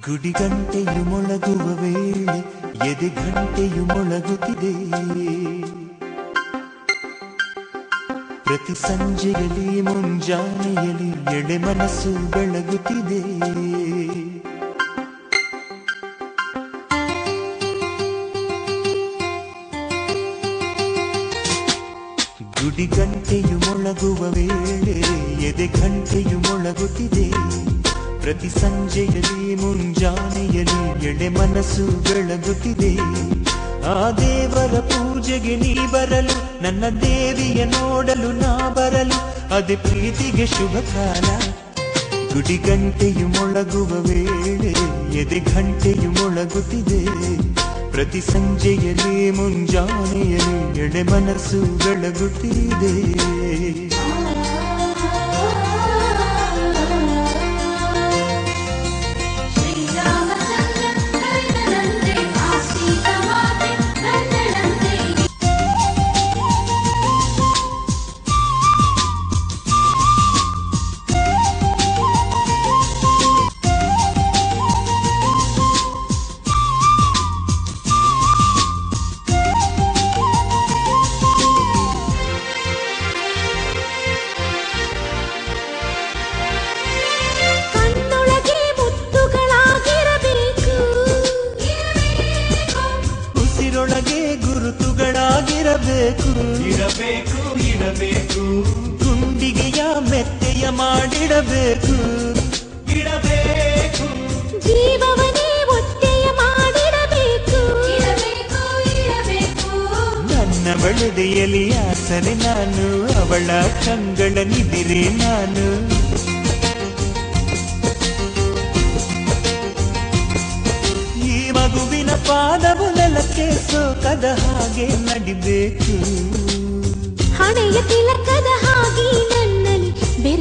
ಗುಡಿಗಂಟೆಯು ಮೊಳಗುವ ವೇಳೆ ಎದೆ ಗಂಟೆಯು ಮೊಳಗುತ್ತಿದೆ. ಪ್ರತಿ ಸಂಜೆಯಲ್ಲಿ ಮುಂಜಾನೆಯಲ್ಲಿ ಎಳೆ ಮನಸ್ಸು ಬೆಳಗುತ್ತಿದೆ. ಗುಡಿಗಂಟೆಯು ಮೊಳಗುವ ವೇಳೆ ಎದೆ ಗಂಟೆಯು ಮೊಳಗುತ್ತಿದೆ. ಪ್ರತಿ ಸಂಜೆಯಲ್ಲಿ ಮುಂಜಾನೆಯಲ್ಲಿ ಎಳೆ ಮನಸ್ಸು ಬೆಳಗುತ್ತಿದೆ. ಆ ದೇವರ ಪೂಜೆಗೆ ನೀ ಬರಲು, ನನ್ನ ದೇವಿಯ ನೋಡಲು ನಾ ಬರಲು, ಅದೇ ಪ್ರೀತಿಗೆ ಶುಭ ಕಾಲ. ಗುಡಿಗಂಟೆಯು ಮೊಳಗುವ ವೇಳೆ ಎದೆ ಗಂಟೆಯು ಮೊಳಗುತ್ತಿದೆ. ಪ್ರತಿ ಸಂಜೆಯಲ್ಲಿ ಮುಂಜಾನೆಯಲ್ಲಿ ಎಳೆ ಮನಸ್ಸು ಬೆಳಗುತ್ತಿದೆ. ಉಸಿರೊಳಗೆ ಗುರುತುಗಳಾಗಿರಬೇಕು, ಇರಬೇಕು ಇರಬೇಕು. ಗುಂಡಿಗೆಯ ಮೆತ್ತೆಯ ಮಾಡಿಡಬೇಕು, ಇಡಬೇಕು. ಜೀವವನೇ ಒತ್ತೆಯ ಮಾಡಿಡಬೇಕು, ಇರಬೇಕು ಇರಬೇಕು. ನನ್ನ ಬಳುದೆಯಲ್ಲಿ ಆಸರೆ ನಾನು, ಅವಳ ಕಂಗಳ ನಿದಿರೆ ನಾನು. ಮಗುವಿನ ಪಾದವು ನೆಲಕ್ಕೆ ಸೋಕದ ಹಾಗೆ ನಡಿಬೇಕು, ಹಣೆಯ ತಿಲಕದ ಹಾಗೆ ನನ್ನಲ್ಲಿ ಬೆರೆ